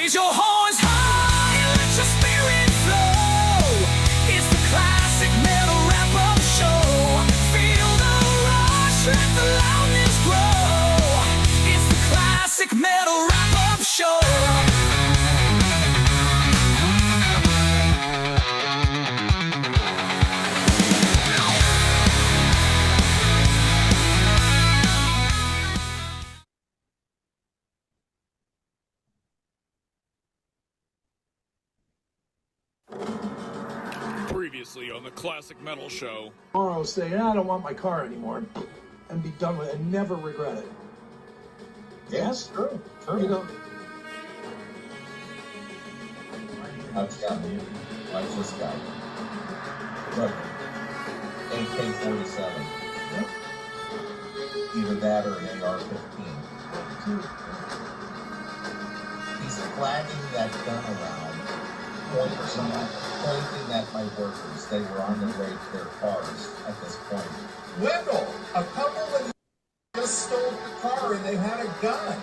Raise your horns high and let your spirit flow. It's the classic metal wrap-up show. Feel the rush, let the loudness grow. It's the classic metal wrap-up show. Previously on the Classic Metal Show. Tomorrow say, I don't want my car anymore, and be done with it and never regret it. Yes, true. You know, That's got me. Watch this guy. Look. AK-47. Yep. Either that or an AR-15. He's flagging that gun around, pointing at my workers. They were on their way to their cars at this point. Wendell, a couple of them just stole the car and they had a gun.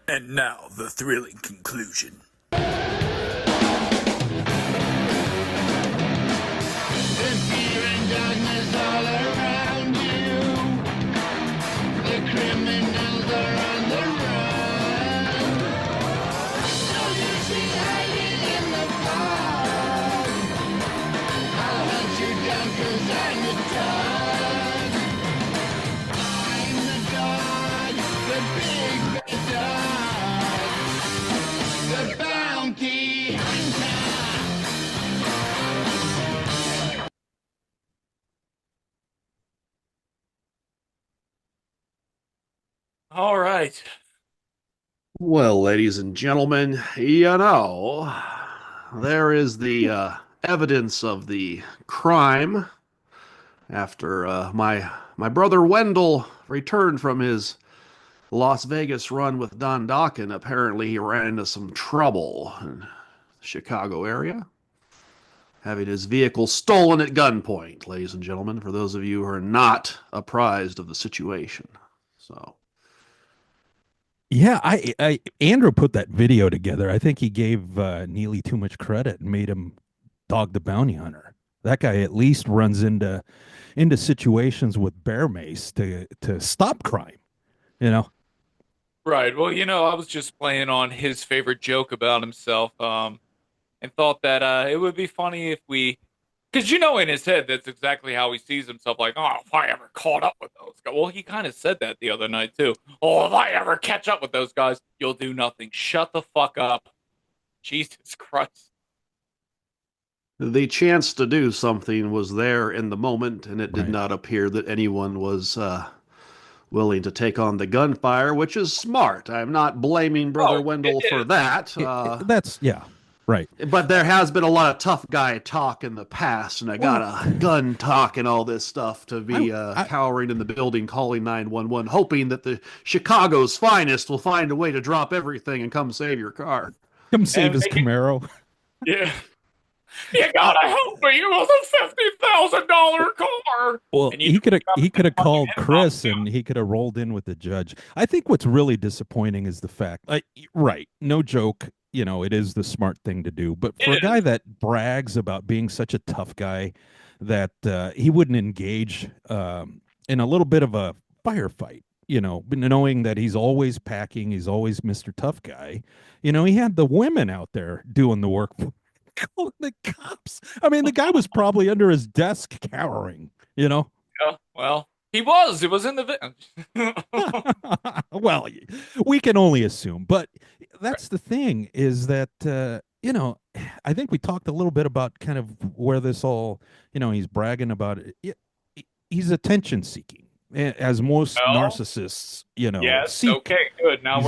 And now, the thrilling conclusion. All right. Well, ladies and gentlemen, there is the evidence of the crime after my brother Wendell returned from his Las Vegas run with Don Dokken. Apparently, he ran into some trouble in the Chicago area, having his vehicle stolen at gunpoint, ladies and gentlemen, for those of you who are not apprised of the situation. So... Yeah, Andrew put that video together. I think he gave Neely too much credit and made him Dog the Bounty Hunter. That guy at least runs into situations with bear mace to stop crime, you know? Right. Well, I was just playing on his favorite joke about himself, and thought that it would be funny if we... Because in his head, that's exactly how he sees himself. Like, oh, if I ever caught up with those guys. Well, he kind of said that the other night, too. Oh, if I ever catch up with those guys, you'll do nothing. Shut the fuck up. Jesus Christ. The chance to do something was there in the moment, and it did not appear that anyone was willing to take on the gunfire, which is smart. I'm not blaming Brother Wendell for that. Right. But there has been a lot of tough guy talk in the past, and I got a gun talk and all this stuff to be cowering in the building, calling 911, hoping that the Chicago's finest will find a way to drop everything and come save your car. Come save his Camaro. Yeah. You gotta help me. It was a $50,000 car. Well, he could have called Chris and he could have rolled in with the judge. I think what's really disappointing is the fact, no joke, it is the smart thing to do. But for a guy that brags about being such a tough guy that he wouldn't engage in a little bit of a firefight, knowing that he's always packing, he's always Mr. Tough Guy. He had the women out there doing the work. Calling the cops. I mean, the guy was probably under his desk cowering, Yeah, well, he was. It was in the Well, we can only assume. But that's the thing is that, I think we talked a little bit about kind of where this all, he's bragging about it. He's attention seeking, as most narcissists, Yes. seek. Okay. Good. Now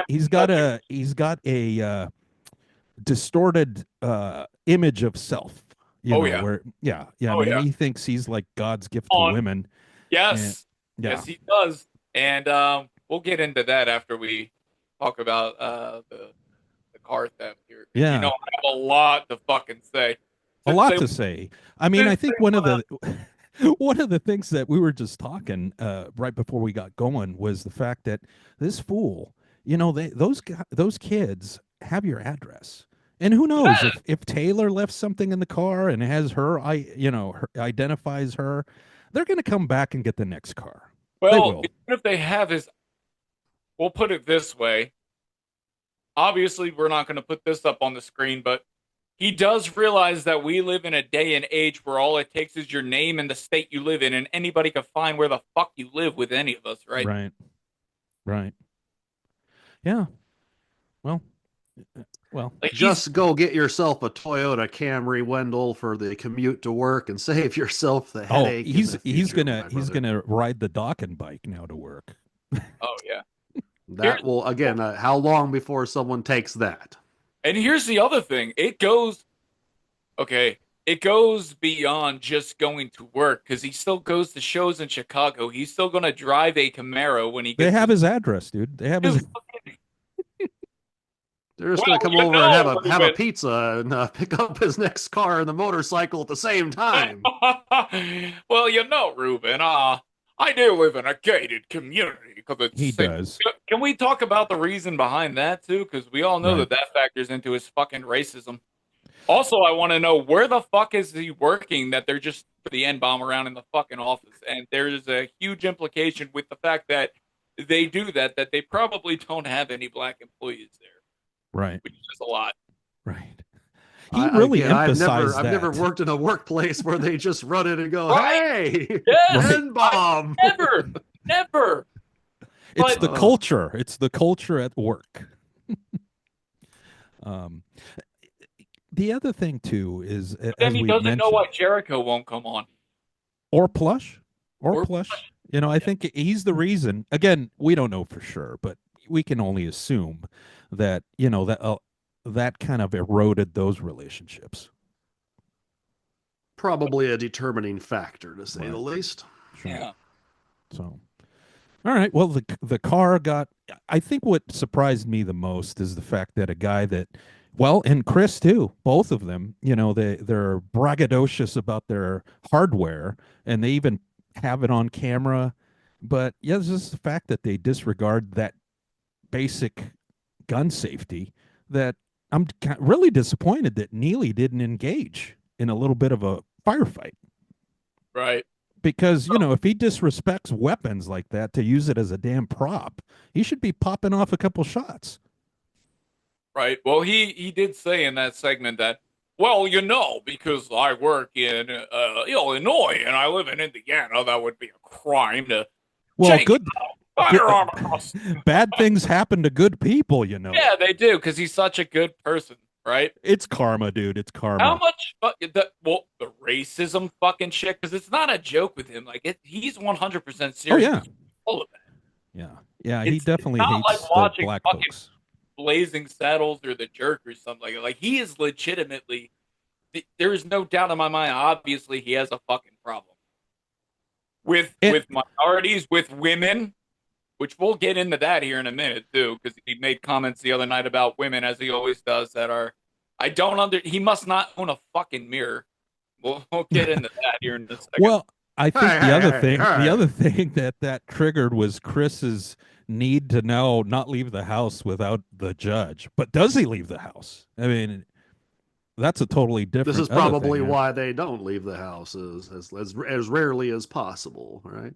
he's got a distorted image of self. He thinks he's like God's gift to women. Yes. Yes, he does. And we'll get into that after we talk about car theft here. 'Cause, Yeah. You know, I have a lot to fucking say. A Since lot they- to say. I mean, I since think they one of went the one of the things that we were just talking right before we got going was the fact that this fool, you know, those kids have your address. And who knows if Taylor left something in the car and has her, identifies her, they're going to come back and get the next car. They Well, will. even if they have his, we'll put it this way. Obviously, we're not going to put this up on the screen, but he does realize that we live in a day and age where all it takes is your name and the state you live in, and anybody can find where the fuck you live with any of us, right? Right. Right. Yeah. Well, Like Just go get yourself a Toyota Camry, Wendell, for the commute to work and save yourself the headache. he's in the future, my he's brother. gonna ride the Dokken bike now to work. oh yeah. That will again. How long before someone takes that? And here's the other thing. It goes beyond just going to work because he still goes to shows in Chicago. He's still going to drive a Camaro when he gets They have his address, dude. They have his. They're just Well, going to come you over and know, have a Ruben. pizza and pick up his next car and the motorcycle at the same time. Well, you know, Ruben, I do live in a gated community because it's He safe. does. Can we talk about the reason behind that too? Because we all know Right. that factors into his fucking racism. Also, I want to know where the fuck is he working that they're just the N bomb around in the fucking office, and there's a huge implication with the fact that they do that they probably don't have any black employees there, Right. which is a lot. Right. He really emphasized I've never that. worked in a workplace where they just run in and go, Right. "Hey, Yes. N-bomb." Never. It's But- the culture. It's the culture at work. The other thing too is, Then as he we doesn't mentioned, know why Jericho won't come on. or Plush. Or Plush. You know, I think he's the reason. Again, we don't know for sure, but we can only assume that, you know, that kind of eroded those relationships. Probably a determining factor, to say the least. Sure. Yeah. So, all right. Well, the car got. I think what surprised me the most is the fact that a guy that, well, and Chris too, both of them, you know, they're braggadocious about their hardware, and they even have it on camera. But yeah, it's just the fact that they disregard that basic gun safety. That I'm really disappointed that Neely didn't engage in a little bit of a firefight. Right. Because, you know, if he disrespects weapons like that to use it as a damn prop, he should be popping off a couple shots. Right. Well, he did say in that segment that, well, you know, because I work in Illinois and I live in Indiana, that would be a crime to Well, take good. firearm across. Bad things happen to good people, you know. Yeah, they do because he's such a good person, right? It's karma, dude. It's karma. How much the racism fucking shit? Because it's not a joke with him. Like he's 100% serious. Oh, yeah. All of that. Yeah. Yeah, he It's definitely not hates like the watching black fucking folks. Blazing Saddles or The Jerk or something like that. Like he is legitimately. There is no doubt in my mind. Obviously, he has a fucking problem with minorities, with women, which we'll get into that here in a minute too, because he made comments the other night about women, as he always does, that are. He must not own a fucking mirror. We'll get into that here in a second. Well, I think Hey, the hey, other hey, thing, hey. the other thing that triggered was Chris's need to now not leave the house without the judge. But does he leave the house? I mean, that's a totally different. This is other probably thing, why they don't leave the house as rarely as possible, right?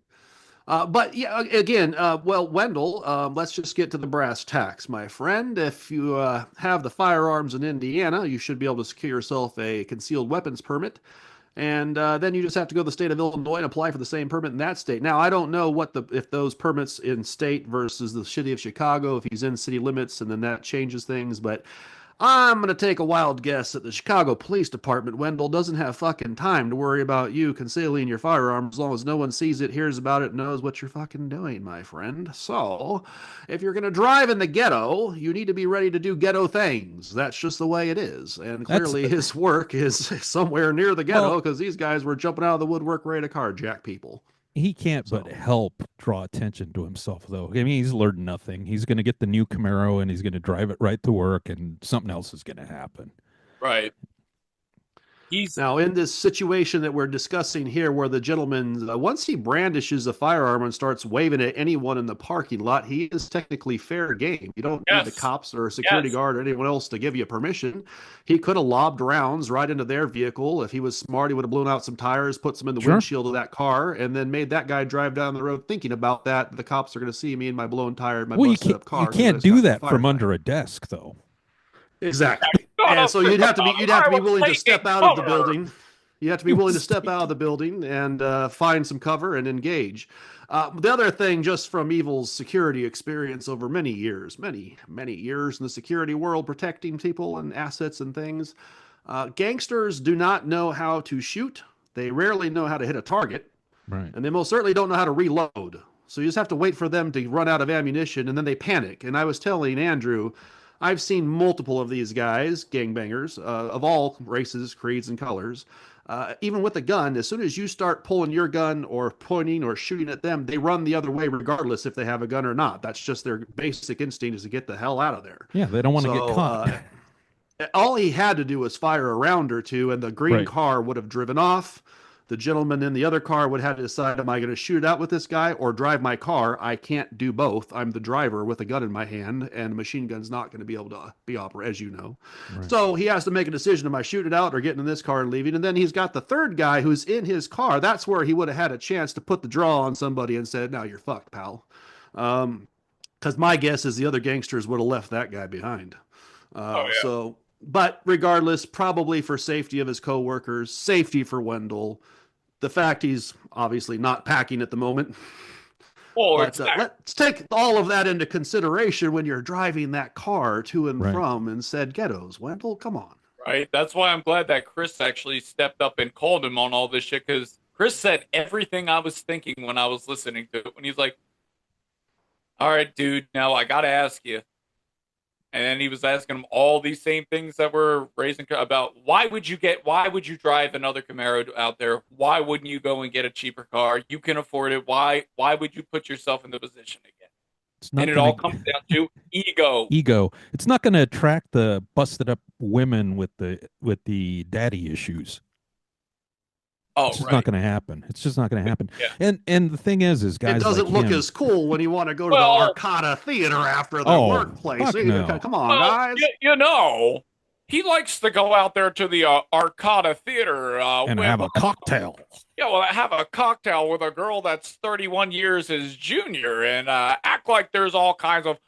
But yeah, again, well, Wendell, let's just get to the brass tacks, my friend. If you have the firearms in Indiana, you should be able to secure yourself a concealed weapons permit. And then you just have to go to the state of Illinois and apply for the same permit in that state. Now, I don't know if those permits in state versus the city of Chicago, if he's in city limits, and then that changes things. But I'm going to take a wild guess that the Chicago Police Department, Wendell, doesn't have fucking time to worry about you concealing your firearm as long as no one sees it, hears about it, knows what you're fucking doing, my friend. So, if you're going to drive in the ghetto, you need to be ready to do ghetto things. That's just the way it is. And clearly his work is somewhere near the ghetto because these guys were jumping out of the woodwork ready to carjack people. he can't but help draw attention to himself, though. I mean, he's learned nothing. He's going to get the new Camaro and he's going to drive it right to work, and something else is going to happen. Right. Now, in this situation that we're discussing here, where the gentleman, once he brandishes a firearm and starts waving at anyone in the parking lot, he is technically fair game. You don't need the cops or a security guard or anyone else to give you permission. He could have lobbed rounds right into their vehicle. If he was smart, he would have blown out some tires, put some in the windshield of that car, and then made that guy drive down the road thinking about that. The cops are going to see me in my blown tire, my busted up car. You can't do that from under a desk, though. Exactly. And so you'd have to be willing to step out of the building. You have to be willing to step out of the building and find some cover and engage. The other thing, just from Evil's security experience over many years in the security world, protecting people and assets and things, gangsters do not know how to shoot. They rarely know how to hit a target. Right. And they most certainly don't know how to reload. So you just have to wait for them to run out of ammunition, and then they panic. And I was telling Andrew, I've seen multiple of these guys, gangbangers, of all races, creeds, and colors. Even with a gun, as soon as you start pulling your gun or pointing or shooting at them, they run the other way regardless if they have a gun or not. That's just their basic instinct, is to get the hell out of there. Yeah, they don't want to get caught. All he had to do was fire a round or two, and the green car would have driven off. The gentleman in the other car would have to decide, am I going to shoot it out with this guy or drive my car? I can't do both. I'm the driver with a gun in my hand, and a machine gun's not going to be able to be operated, as you know. Right. So he has to make a decision, am I shooting it out or getting in this car and leaving? And then he's got the third guy who's in his car. That's where he would have had a chance to put the draw on somebody and said, now you're fucked, pal. Because my guess is the other gangsters would have left that guy behind. But regardless, probably for safety of his coworkers, safety for Wendell, the fact he's obviously not packing at the moment. But, let's take all of that into consideration when you're driving that car to and from in said ghettos. Wendell, come on. Right. That's why I'm glad that Chris actually stepped up and called him on all this shit, because Chris said everything I was thinking when I was listening to it. When he's like, all right, dude, now I got to ask you. And then he was asking him all these same things that were raising about why would you drive another Camaro out there? Why wouldn't you go and get a cheaper car? You can afford it. Why would you put yourself in the position again? And it all comes down to ego. Ego. It's not going to attract the busted up women with the daddy issues. It's just not going to happen. It's just not going to happen. Yeah. And the thing is guys, it doesn't like look as cool when you want to go to the Arcata Theater after the workplace. No. Come on, guys. You know, he likes to go out there to the Arcata Theater and have a cocktail. Yeah, well, have a cocktail with a girl that's 31 years his junior and act like there's all kinds of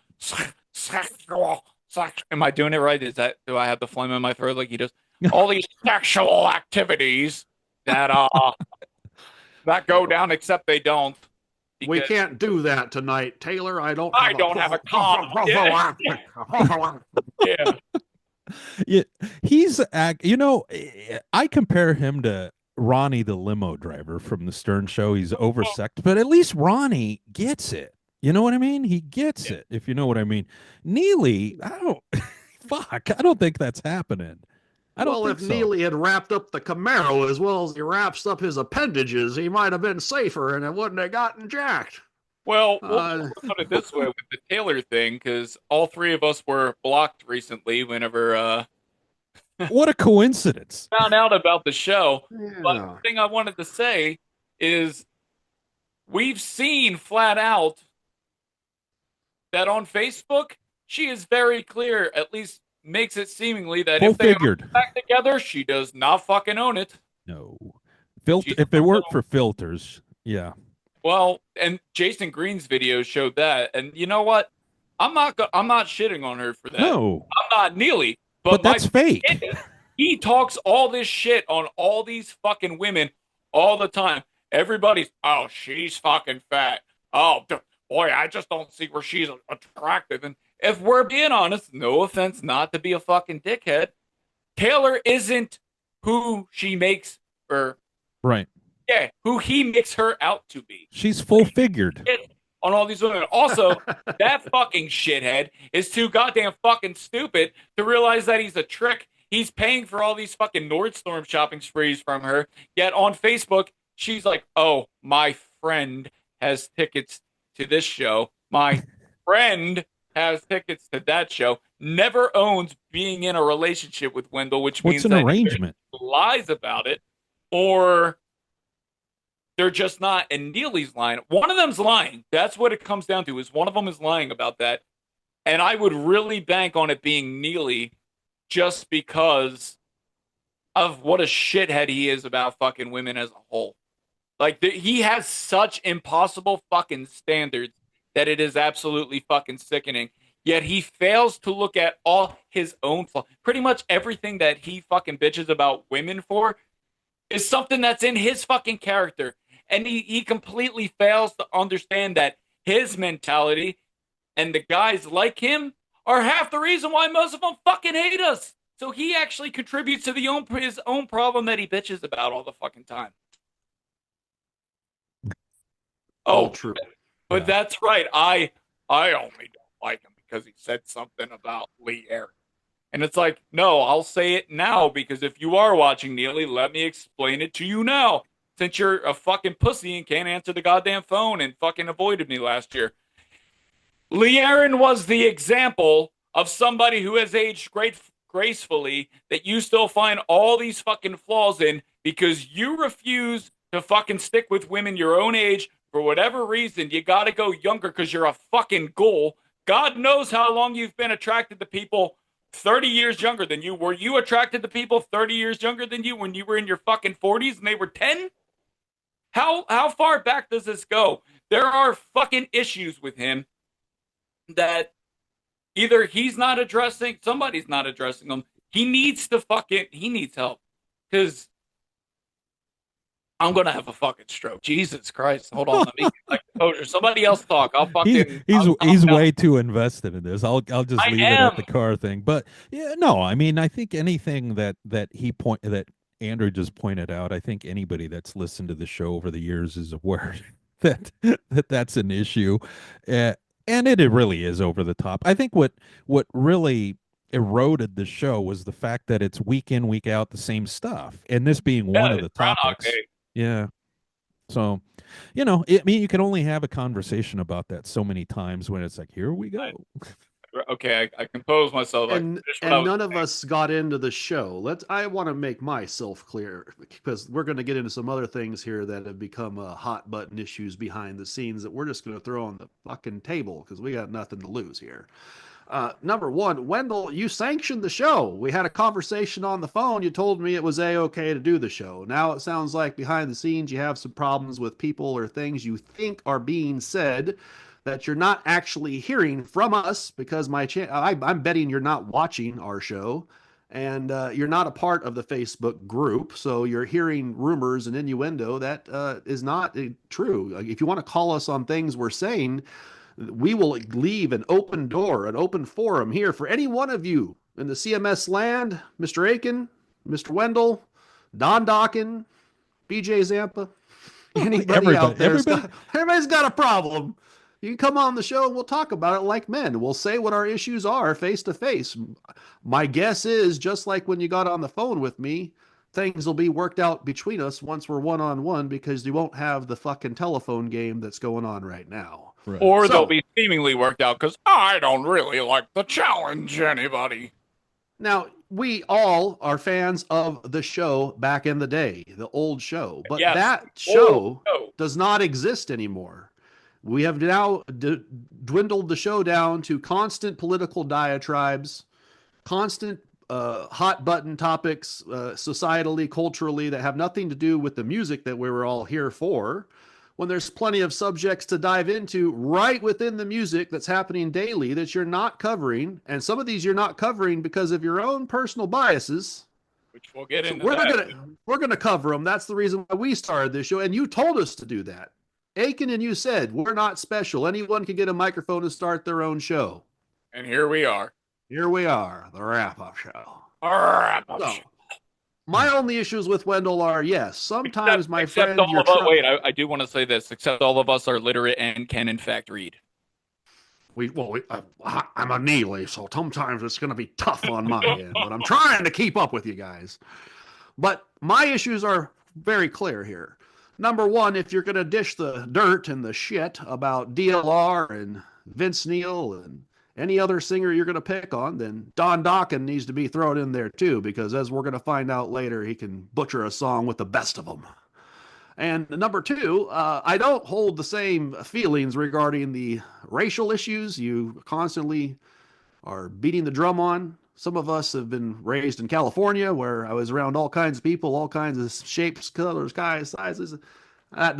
sexual. Am I doing it right? Do I have the phlegm in my throat like he does? All these sexual activities that that go down, except they don't. We can't do that tonight, Taylor. I don't have a condom. Yeah. Yeah, he's I compare him to Ronnie the limo driver from the Stern Show. He's oversexed, but at least Ronnie gets it. You know what I mean? He gets it, if you know what I mean. Neely, I don't think that's happening. If Neely had wrapped up the Camaro as well as he wraps up his appendages, he might have been safer and it wouldn't have gotten jacked. Well, we'll put it this way with the Taylor thing, because all three of us were blocked recently whenever what a coincidence. Found out about the show. Yeah. But the thing I wanted to say is we've seen flat out that on Facebook, she is very clear, at least makes it seemingly that if they are back together, she does not fucking own it. No. If it weren't for filters, yeah. Well, and Jason Green's video showed that, and you know what? I'm not shitting on her for that. No, I'm not Neely, but that's fake. He talks all this shit on all these fucking women all the time. Everybody's, oh, she's fucking fat. Oh, boy, I just don't see where she's attractive. And if we're being honest, no offense, not to be a fucking dickhead, Taylor isn't who she makes her. Right. Yeah, who he makes her out to be. She's full figured on all these women. Also, that fucking shithead is too goddamn fucking stupid to realize that he's a trick. He's paying for all these fucking Nordstrom shopping sprees from her. Yet on Facebook, she's like, oh, my friend has tickets to this show. My friend has tickets to that show. Never owns being in a relationship with Wendell, which What's means an that arrangement? either lies about it or they're just not. And Neely's lying. One of them's lying. That's what it comes down to, is one of them is lying about that. And I would really bank on it being Neely just because of what a shithead he is about fucking women as a whole. Like, he has such impossible fucking standards that it is absolutely fucking sickening. Yet he fails to look at all his own flaws. Pretty much everything that he fucking bitches about women for is something that's in his fucking character. And he completely fails to understand that his mentality and the guys like him are half the reason why most of them fucking hate us. So he actually contributes to his own problem that he bitches about all the fucking time. All true. But that's right. I only don't like him because he said something about Lee Aaron. And it's like, no, I'll say it now, because if you are watching, Neely, let me explain it to you now. Since you're a fucking pussy and can't answer the goddamn phone and fucking avoided me last year. Lee Aaron was the example of somebody who has aged gracefully that you still find all these fucking flaws in because you refuse to fucking stick with women your own age for whatever reason. You got to go younger because you're a fucking ghoul. God knows how long you've been attracted to people 30 years younger than you. Were you attracted to people 30 years younger than you when you were in your fucking 40s and they were 10? How far back does this go? There are fucking issues with him that either he's not addressing, somebody's not addressing them. He needs help. Because I'm gonna have a fucking stroke. Jesus Christ. Hold on, let me get my composure. Somebody else talk. I'll fucking He's way too invested in this. I'll just leave it at am. the car thing. But yeah, no, I mean, I think anything that Andrew just pointed out, I think anybody that's listened to the show over the years is aware that's an issue. And it really is over the top. I think what really eroded the show was the fact that it's week in, week out the same stuff, and this being one of the topics. Yeah. So, I mean, you can only have a conversation about that so many times when it's like, here we go. Okay, I compose myself. And none of us got into the show. I want to make myself clear, because we're going to get into some other things here that have become hot button issues behind the scenes that we're just going to throw on the fucking table because we got nothing to lose here. Number one, Wendell, you sanctioned the show. We had a conversation on the phone. You told me it was A-okay to do the show. Now it sounds like behind the scenes you have some problems with people or things you think are being said that you're not actually hearing from us, because I'm betting you're not watching our show, and you're not a part of the Facebook group, so you're hearing rumors and innuendo that is not true. If you want to call us on things we're saying, we will leave an open door, an open forum here for any one of you in the CMS land, Mr. Aiken, Mr. Wendell, Don Dokken, BJ Zampa, anybody out there. Everybody's got a problem. You can come on the show and we'll talk about it like men. We'll say what our issues are face to face. My guess is, just like when you got on the phone with me, things will be worked out between us once we're one-on-one, because you won't have the fucking telephone game that's going on right now. Right. Or they'll be seemingly worked out because I don't really like to challenge anybody. Now, we all are fans of the show back in the day, the old show. But that show does not exist anymore. We have now dwindled the show down to constant political diatribes, constant hot button topics, societally, culturally, that have nothing to do with the music that we were all here for, when there's plenty of subjects to dive into right within the music that's happening daily that you're not covering. And some of these you're not covering because of your own personal biases, which we'll get into. We're gonna cover them. That's the reason why we started this show, and you told us to do that. Aiken and you said, we're not special. Anyone can get a microphone and start their own show. And here we are. Here we are, the Wrap Up Show. Show. My only issues with Wendell are, yes, sometimes my friend... Wait, I do want to say this. Except all of us are literate and can, in fact, read. I'm a Neely, so sometimes it's going to be tough on my end, but I'm trying to keep up with you guys. But my issues are very clear here. Number one, if you're going to dish the dirt and the shit about DLR and Vince Neil and any other singer you're going to pick on, then Don Dokken needs to be thrown in there too, because as we're going to find out later, he can butcher a song with the best of them. And number two, I don't hold the same feelings regarding the racial issues you constantly are beating the drum on. Some of us have been raised in California where I was around all kinds of people, all kinds of shapes, colors, guys, sizes. That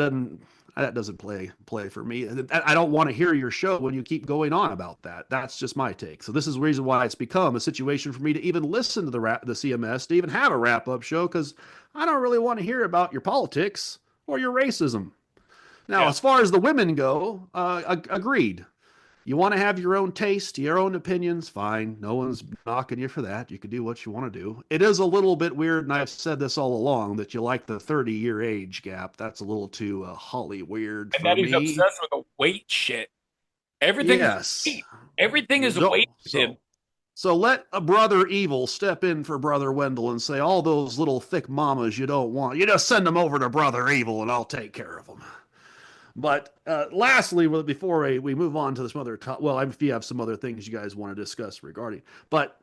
doesn't play for me. I don't want to hear your show when you keep going on about that. That's just my take. So this is the reason why it's become a situation for me to even listen to the CMS, to even have a wrap up show, because I don't really want to hear about your politics or your racism. Now, as far as the women go, agreed. You want to have your own taste, your own opinions, fine. No one's knocking you for that. You can do what you want to do. It is a little bit weird, and I've said this all along, that you like the 30-year age gap. That's a little too Holly weird And for that he's me. obsessed with the weight shit. Everything Yes. is weight. Everything is weight to him. So let a Brother Evil step in for Brother Wendell and say, all those little thick mamas you don't want, you just send them over to Brother Evil and I'll take care of them. But lastly, before we move on to this other well, if you have some other things you guys want to discuss regarding, but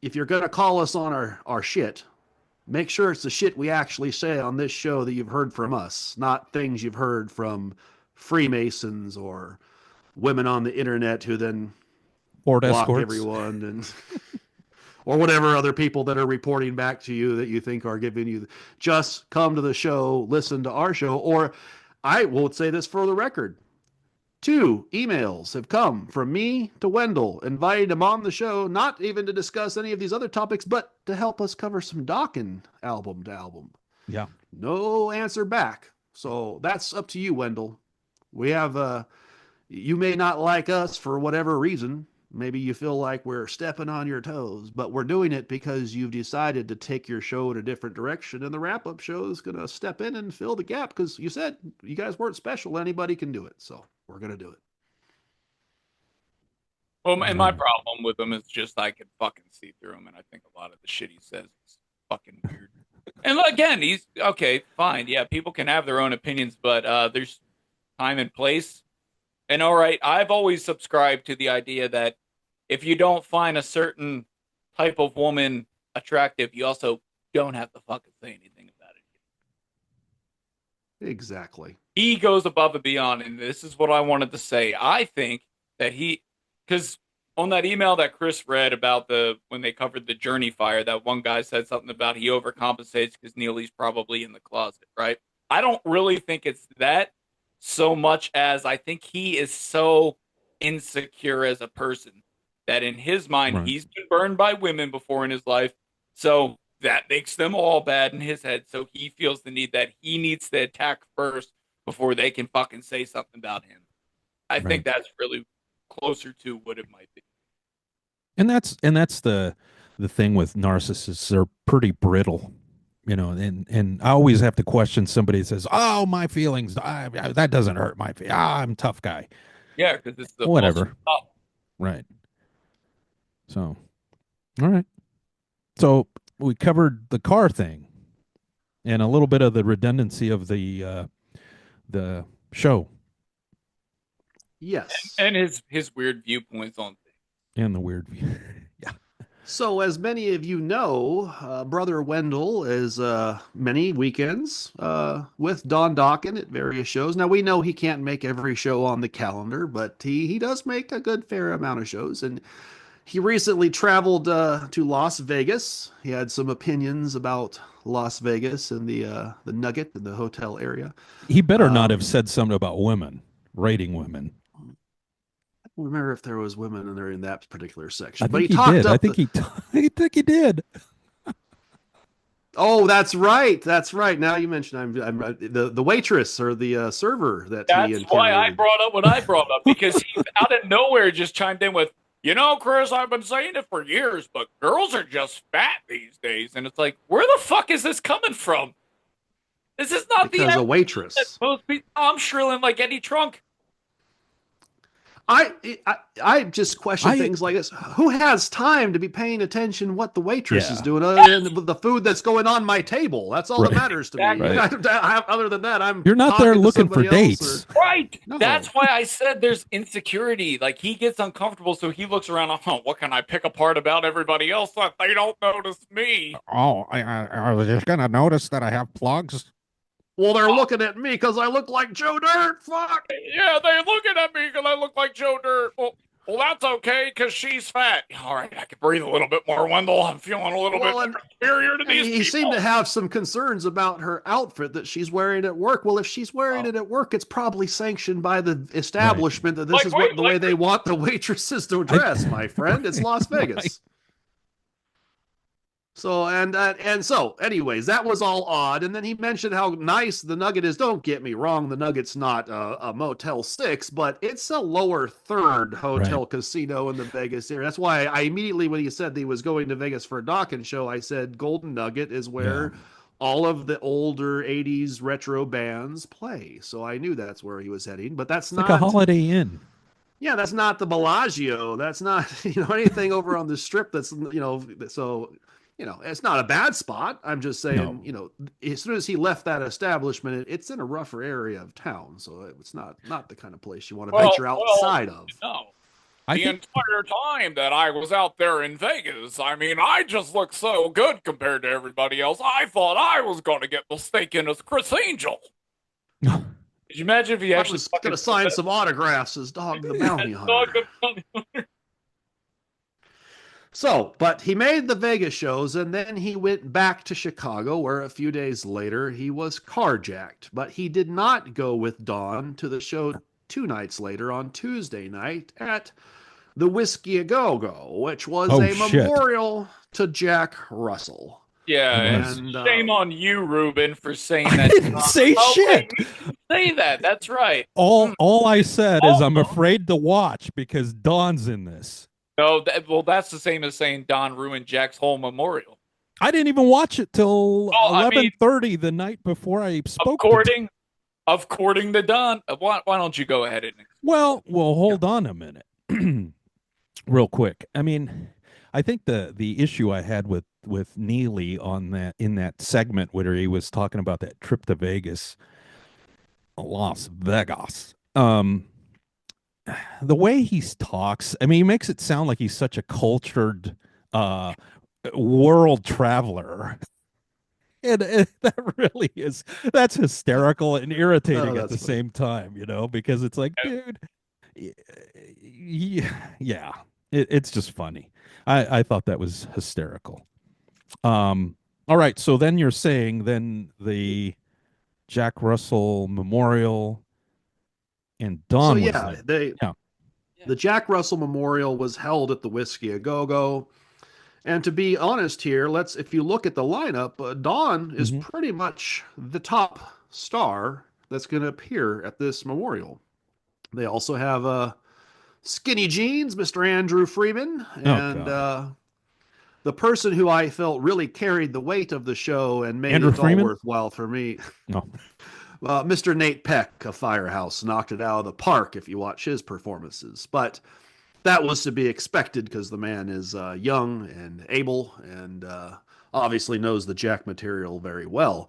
if you're going to call us on our shit, make sure it's the shit we actually say on this show that you've heard from us, not things you've heard from Freemasons or women on the internet who then Ford block escorts. everyone and or whatever other people that are reporting back to you that you think are giving you. Just come to the show, listen to our show. Or I will say this for the record. 2 emails have come from me to Wendell, inviting him on the show, not even to discuss any of these other topics, but to help us cover some Dokken album to album. Yeah. No answer back. So that's up to you, Wendell. We have, you may not like us for whatever reason. Maybe you feel like we're stepping on your toes, but we're doing it because you've decided to take your show in a different direction. And the wrap up show is going to step in and fill the gap because you said you guys weren't special. Anybody can do it. So we're going to do it. Well, and my problem with him is just I can fucking see through him. And I think a lot of the shit he says is fucking weird. And again, he's okay, fine. Yeah, people can have their own opinions, but there's time and place. And all right, I've always subscribed to the idea that if you don't find a certain type of woman attractive, you also don't have to fucking say anything about it. Exactly. He goes above and beyond, and this is what I wanted to say. I think that because on that email that Chris read about when they covered the Journey fire, that one guy said something about he overcompensates because Neely's probably in the closet, right? I don't really think it's that so much as I think he is so insecure as a person that in his mind, he's been burned by women before in his life. So that makes them all bad in his head. So he feels the need that he needs to attack first before they can fucking say something about him. I think that's really closer to what it might be. And that's the thing with narcissists. They're pretty brittle. You know, and I always have to question somebody that says, "Oh, my feelings, that doesn't hurt my feelings. I'm a tough guy." Yeah, because it's the whatever. Right. So, all right. So we covered the car thing and a little bit of the redundancy of the show. Yes. And his weird viewpoints on things. And the weird view. Yeah. So, as many of you know, Brother Wendell is many weekends with Don Dokken at various shows. Now, we know he can't make every show on the calendar, but he does make a good fair amount of shows. And he recently traveled to Las Vegas. He had some opinions about Las Vegas and the Nugget and the hotel area. He better not have said something about women, rating women. I don't remember if there was women in there in that particular section. I but think he talked did. up I think he did. Oh, that's right. That's right. Now you mentioned I'm the waitress or the server that that's why I brought up what I brought up, because he out of nowhere just chimed in with, you know, Chris, I've been saying it for years, but girls are just fat these days. And it's like, where the fuck is this coming from? This is not because a waitress. I'm shrilling like Eddie Trunk. I just question I- things like this. Who has time to be paying attention what the waitress is Yeah. doing other than the food that's going on my table? That's all that Right. matters to me. Exactly. Other than that, I'm You're not there talking to looking for somebody else dates. Right. No. That's why I said there's insecurity. Like he gets uncomfortable, so he looks around. Oh, what can I pick apart about everybody else that they don't notice me? Oh, I was just gonna notice that I have plugs. Well, they're looking at me because I look like Joe Dirt. Fuck. Yeah, they're looking at me because I look like Joe Dirt. Well, that's okay because she's fat. All right, I can breathe a little bit more, Wendell. I'm feeling a little bit superior to these He people. seemed to have some concerns about her outfit that she's wearing at work. Well, if she's wearing it at work, it's probably sanctioned by the establishment that this is the way they want the waitresses to dress, my friend. It's Las Vegas. So so anyways, that was all odd. And then he mentioned how nice the Nugget is. Don't get me wrong, the Nugget's not a Motel 6, but it's a lower third hotel casino in the Vegas area. That's why I immediately, when he said he was going to Vegas for a Dokken show, I said Golden Nugget is where all of the older 80s retro bands play. So I knew that's where he was heading, but that's not like a Holiday Inn. Yeah, that's not the Bellagio. That's not, anything over on the strip that's, so it's not a bad spot. I'm just saying, as soon as he left that establishment, it's in a rougher area of town. So it's not the kind of place you want to venture outside of. No. The entire time that I was out there in Vegas, I mean, I just looked so good compared to everybody else. I thought I was going to get mistaken as Chris Angel. Could you imagine if he actually was going to sign some autographs as Dog the Bounty Hunter? So, but he made the Vegas shows, and then he went back to Chicago, where a few days later he was carjacked. But he did not go with Dawn to the show 2 nights later on Tuesday night at the Whiskey A Go Go, which was memorial to Jack Russell. Yeah, and shame on you, Ruben, for saying that. I didn't say shit. Say that. That's right. All I said is I'm afraid to watch because Dawn's in this. No, that's the same as saying Don ruined Jack's whole memorial. I didn't even watch it till 11:30 the night before I spoke. Of courting the Don. Why don't you go ahead and? Well, hold on a minute, real quick. I mean, I think the issue I had with Neely in that segment where he was talking about that trip to Las Vegas. The way he talks, I mean, he makes it sound like he's such a cultured world traveler. And that really that's hysterical and irritating at the same time, because it's like, dude, yeah, it's just funny. I thought that was hysterical. All right, so then you're saying then the Jack Russell Memorial and Dawn. The Jack Russell Memorial was held at the Whiskey A Go Go. And to be honest here, if you look at the lineup, Dawn is pretty much the top star that's going to appear at this memorial. They also have Skinny Jeans, Mr. Andrew Freeman, and the person who I felt really carried the weight of the show and made it all worthwhile for me. No. Mr. Nate Peck of Firehouse knocked it out of the park if you watch his performances. But that was to be expected because the man is young and able and obviously knows the Jack material very well.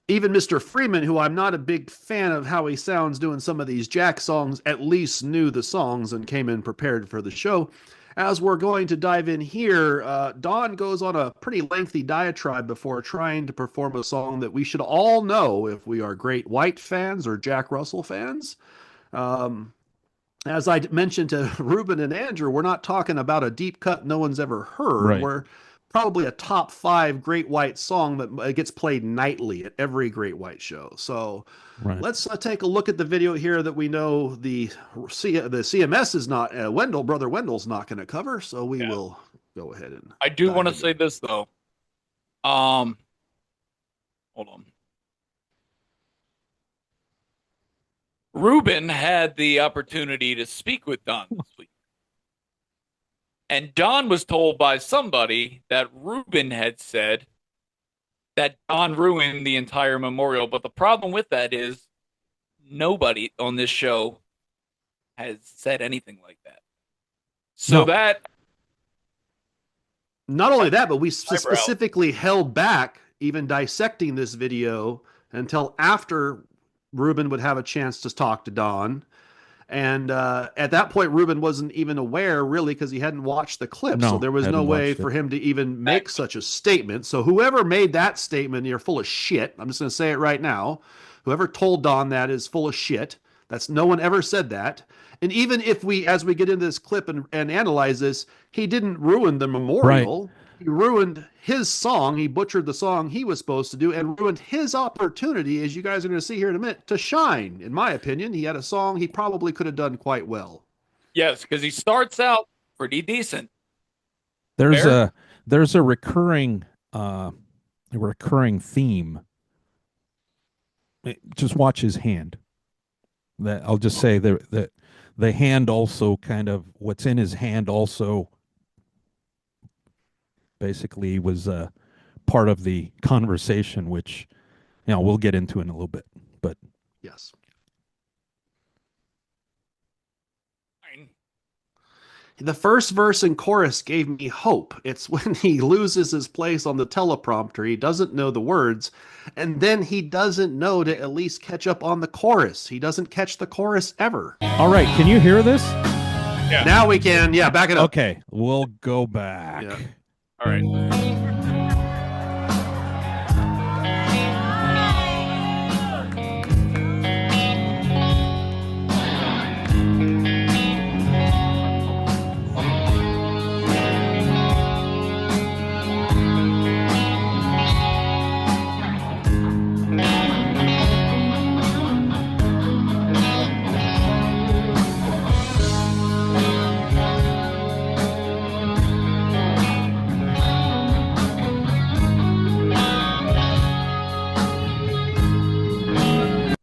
Even Mr. Freeman, who I'm not a big fan of how he sounds doing some of these Jack songs, at least knew the songs and came in prepared for the show. As we're going to dive in here, Don goes on a pretty lengthy diatribe before trying to perform a song that we should all know if we are Great White fans or Jack Russell fans. As I mentioned to Ruben and Andrew, we're not talking about a deep cut no one's ever heard. Right. We're probably a top 5 Great White song that gets played nightly at every Great White show. So let's take a look at the video here that we know the CMS is not, Brother Wendell's not going to cover. So we will go ahead and. I do want to say this though. Hold on. Ruben had the opportunity to speak with Don this week. And Don was told by somebody that Ruben had said that Don ruined the entire memorial. But the problem with that is nobody on this show has said anything like that. So No. that Not only that, but we Eyebrow. specifically held back even dissecting this video until after Ruben would have a chance to talk to Don. And at that point, Ruben wasn't even aware, really, because he hadn't watched the clip. No, so there was no hadn't way watched for it. him to even make such a statement. So whoever made that statement, you're full of shit. I'm just going to say it right now. Whoever told Don that is full of shit. That's no one ever said that. And even if we, as we get into this clip and analyze this, he didn't ruin the memorial. He ruined his song. He butchered the song he was supposed to do and ruined his opportunity, as you guys are going to see here in a minute, to shine. In my opinion, he had a song he probably could have done quite well. yes, because he starts out pretty decent. There's Fair? a recurring theme. Just watch his hand. That I'll just say that the hand also kind of what's in his hand also basically was part of the conversation, which we'll get into in a little bit. But Yes. Fine. The first verse and chorus gave me hope. It's when he loses his place on the teleprompter. He doesn't know the words, and then he doesn't know to at least catch up on the chorus. He doesn't catch the chorus ever. all right, can you hear this? Now we can, back it up. Okay, we'll go back. Yeah. All right.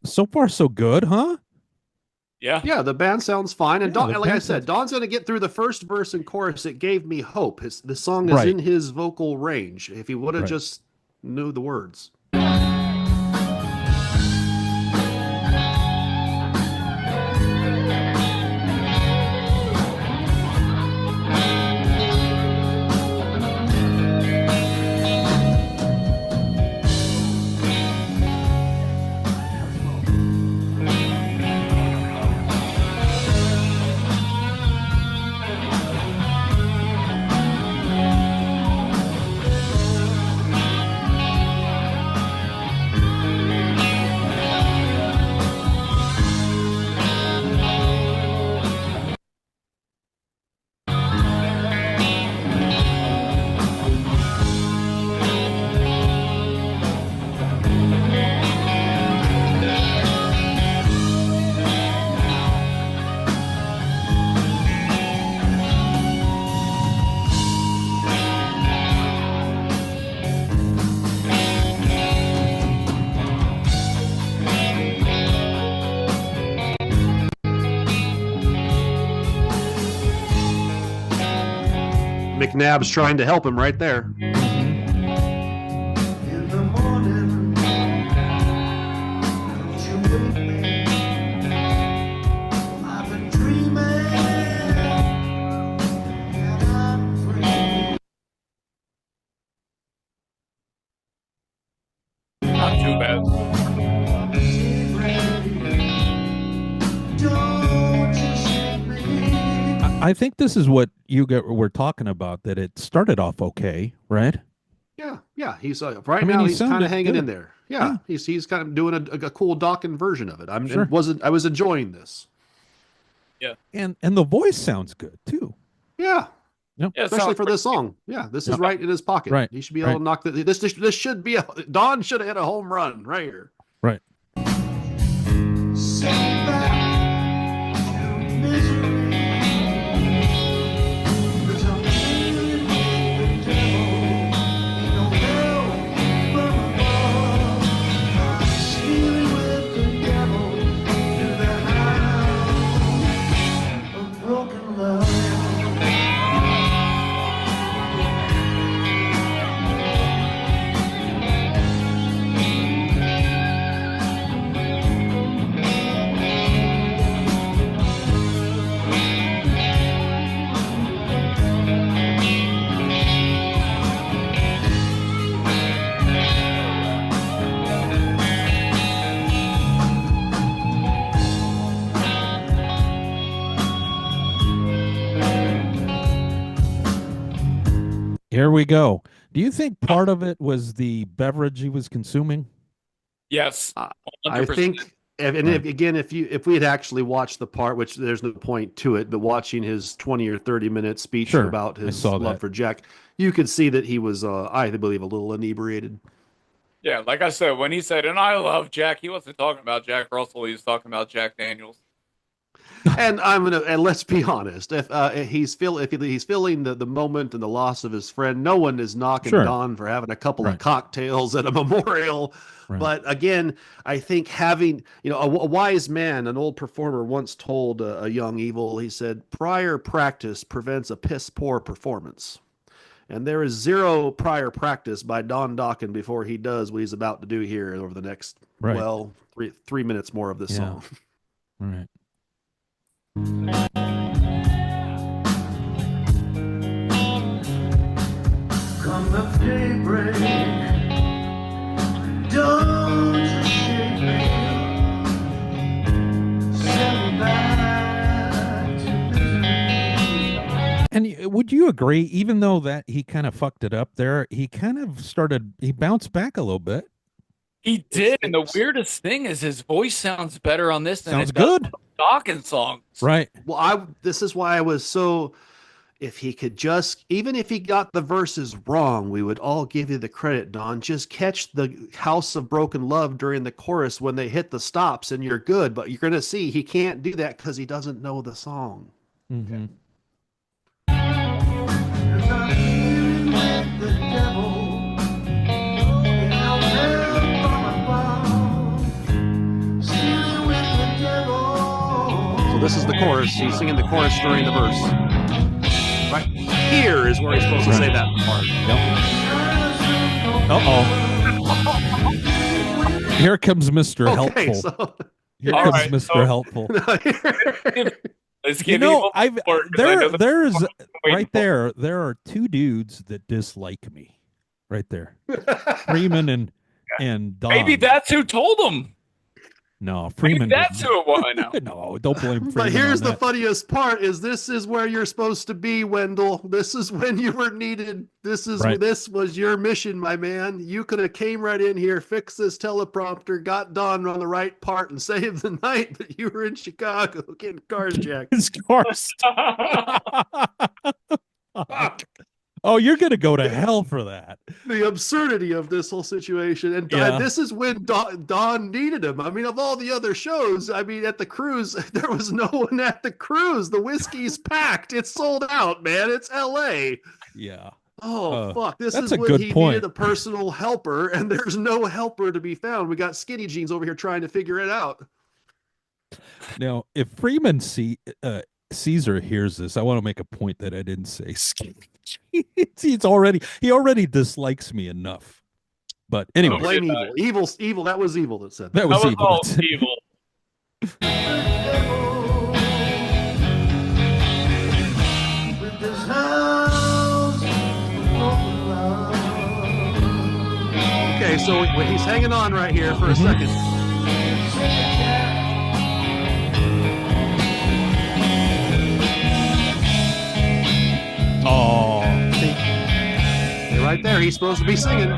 So far, so good, huh? Yeah. Yeah, the band sounds fine. And Yeah, Don, the like I band said, sounds- Don's going to get through the first verse and chorus. It gave me hope. The song is Right. in his vocal range. If he would have Right. just knew the words. McNabb's trying to help him right there. In the morning, you wake me. I've been dreaming, and I'm free. Not too bad. Don't you see me? I think this is what were talking about, that it started off okay, right? Yeah. He's right I mean, now. he He's kind sounded of hanging good. in there. Yeah. He's kind of doing a cool Dokken version of it. Sure. I was enjoying this. And the voice sounds good too. Yeah. Yeah, it Especially sounds for this song. Yeah, this is Yeah. right in his pocket. Right, He should be able right. to knock this should be Don should have hit a home run right here. Right. Send back to misery. 'Cause I'm dealing with the devil. Ain't no help from above. I'm dealing with the devil in the house of broken love. we go. Do you think part of it was the beverage he was consuming? Yes, I 100%. think, and Right. if we had actually watched the part, which there's no point to it, but watching his 20 or 30-minute speech Sure, about I his saw love that. for Jack, you could see that he was, I believe, a little inebriated. Yeah, like I said, when he said, "And I love Jack," he wasn't talking about Jack Russell. He was talking about Jack Daniels. And let's be honest, if he's feeling the moment and the loss of his friend, no one is knocking Sure. Don for having a couple Right. of cocktails at a memorial. Right. But again, I think having, a wise man, an old performer, once told a young Evil, he said, "Prior practice prevents a piss poor performance." And there is zero prior practice by Don Dokken before he does what he's about to do here over the next, Right. well, 3 minutes more of this Yeah. song. All right. Come the daybreak, don't you shake me, send me back to misery. And would you agree, even though that he kind of fucked it up there, he bounced back a little bit. He did, and the weirdest thing is his voice sounds better on this than Sounds it does good. on the Dawkins songs. Right. Well, this is why I was so. If he could just, even if he got the verses wrong, we would all give you the credit, Don. Just catch the House of Broken Love during the chorus when they hit the stops, and you're good. But you're gonna see he can't do that because he doesn't know the song. Mm-hmm. 'Cause I'm dealing with the devil, and I'll tell from above, stealing with the devil. So this is the chorus. He's singing the chorus during the verse. Right here is where he's supposed to say that part. Uh-oh. Here comes Mr. Okay, Helpful. so Here All comes right, Mr. so- Helpful. Let's You give know, Evil support, 'cause I know the there's waiting right for. there. There are two dudes that dislike me, right there. Freeman and Don. Maybe that's who told him. No, Maybe Freeman. that's didn't. who it was. No. No, don't blame Freeman. But here's on the that. funniest part: is this is where you're supposed to be, Wendell. This is when you were needed. This Right. was your mission, my man. You could have came right in here, fixed this teleprompter, got Don on the right part, and saved the night. But you were in Chicago getting carjacked. His cars. Oh, you're gonna go to hell for that. The absurdity of this whole situation, and Yeah. this is when Don needed him. I mean, of all the other shows, I mean, at the cruise, there was no one at the cruise. The whiskey's packed. It's sold out, man. It's L.A. Yeah. Oh, fuck. This that's is a when good he point. needed a personal helper, and there's no helper to be found. We got Skinny Jeans over here trying to figure it out. Now, if Freeman Caesar hears this, I want to make a point that I didn't say. He already dislikes me enough. But anyway, Blame evil. That was evil that said that. that was That was evil. all evil. With this house of broken love. Okay, so he's hanging on right here for a second. Oh, You're right there. He's supposed to be singing.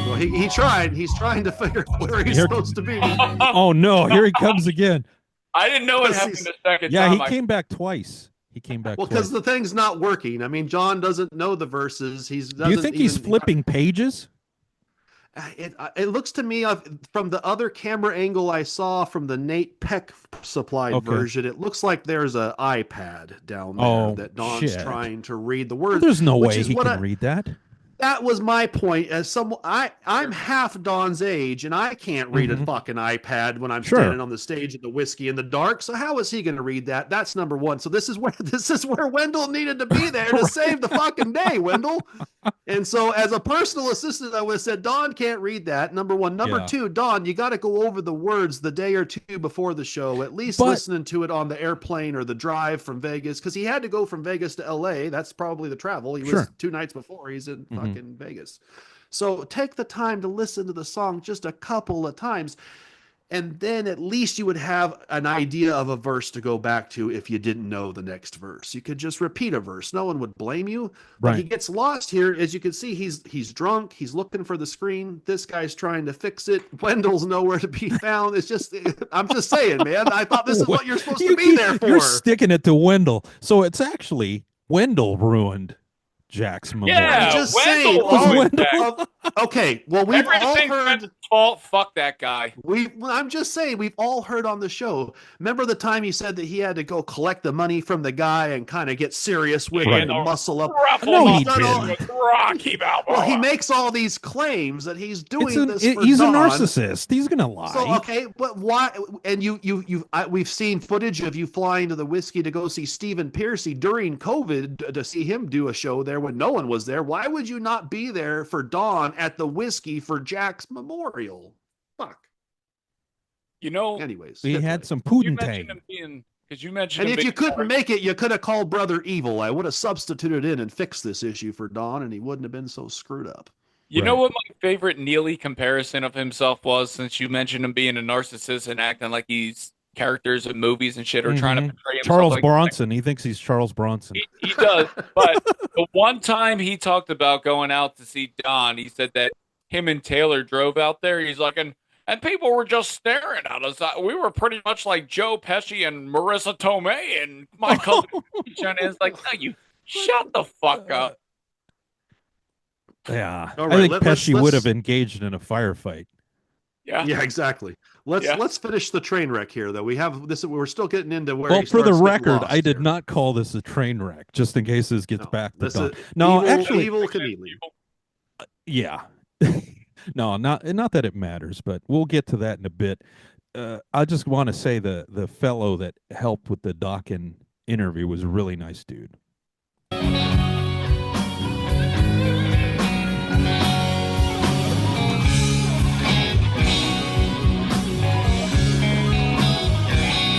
Well, he tried. He's trying to figure out where he's Here- supposed to be. oh no! Here he comes again. I didn't know it Because happened he's- the second Yeah, time. he came back twice. He came back Well, twice. because the thing's not working. I mean, John doesn't know the verses. Do you think he's flipping pages? It looks to me from the other camera angle I saw from the Nate Peck supplied Okay. version, it looks like there's an iPad down there Oh, that Don's shit. trying to read the Well, words. there's no which way is he what can read that. That was my point. As someone, I'm half Don's age, and I can't read a fucking iPad when I'm Sure. standing on the stage at the Whiskey in the Dark. So how is he going to read that? That's number one. So this is where Wendell needed to be there to save the fucking day, Wendell. And so as a personal assistant, I would have said, Don can't read that. Number one. Number Yeah. two, Don, you got to go over the words the day or two before the show, at least But- listening to it on the airplane or the drive from Vegas, because he had to go from Vegas to LA. That's probably the travel. He was Sure. 2 nights before. He's in fucking Vegas. So take the time to listen to the song just a couple of times. And then at least you would have an idea of a verse to go back to if you didn't know the next verse. You could just repeat a verse. No one would blame you. But he gets lost here. As you can see, he's drunk. He's looking for the screen. This guy's trying to fix it. Wendell's nowhere to be found. It's just, I'm just saying, man. I thought this is what you're supposed to be there for. You're sticking it to Wendell. So it's actually Wendell ruined Jack's memorial. Yeah, I'm just Wendell saying. Okay, well, we've all heard. Fault. Fuck that guy. I'm just saying, we've all heard on the show. Remember the time he said that he had to go collect the money from the guy and kind of get serious with him and muscle up? No, he didn't. Rocky Balboa. Well, he makes all these claims that he's doing this for he's Don. a narcissist. He's gonna lie. So okay, but why? And we've seen footage of you flying to the whiskey to go see Stephen Piercy during COVID to see him do a show there when no one was there. Why would you not be there for Don at the whiskey for Jack's memorial? Fuck. Anyways, he had some poontang. Because you mentioned, and if you couldn't make it, you could have called Brother Evil. I would have substituted in and fixed this issue for Don, and he wouldn't have been so screwed up. You know what my favorite Neely comparison of himself was, since you mentioned him being a narcissist and acting like he's characters in movies and shit, or trying to portray himself Charles like Bronson. He thinks he's Charles Bronson. He does. But the one time he talked about going out to see Don, he said that him and Taylor drove out there. He's like, and people were just staring at us. We were pretty much like Joe Pesci and Marissa Tomei and my cousin. And it's like, no, you shut the fuck up. Yeah, right, I think Pesci would have engaged in a firefight. Yeah, exactly. Let's finish the train wreck here, though. We have this. We're still getting into where. Well, for the record, I did not call this a train wreck, just in case this gets back to Don. No, actually, Evil Knievel. Yeah. No, not that it matters, but we'll get to that in a bit. I just want to say the fellow that helped with the Dokken interview was a really nice dude.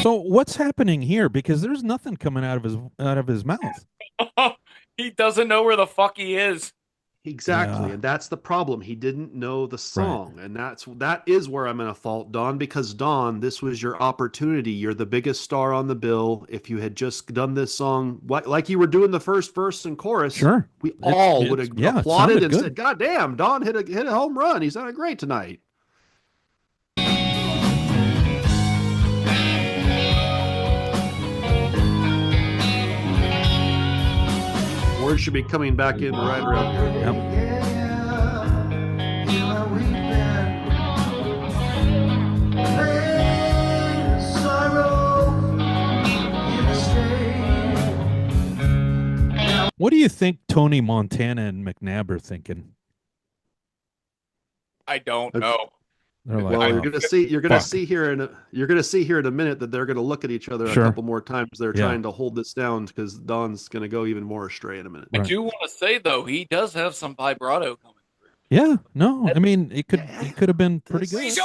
So what's happening here? Because there's nothing coming out of his mouth. He doesn't know where the fuck he is. Exactly, and that's the problem. He didn't know the song, and that is where I'm going to fault Don, because Don, this was your opportunity. You're the biggest star on the bill. If you had just done this song like you were doing the first verse and chorus, sure, we all would have applauded and said, "God damn, Don hit a home run. He sounded great tonight." Words should be coming back in right around here. What do you think Tony Montana and McNabb are thinking? I don't know. Like, well, you're gonna see here in a minute that they're gonna look at each other a couple more times. They're trying to hold this down because Don's gonna go even more astray in a minute. I do want to say though, he does have some vibrato coming through. Yeah, no, I mean he could have been pretty good. Raise your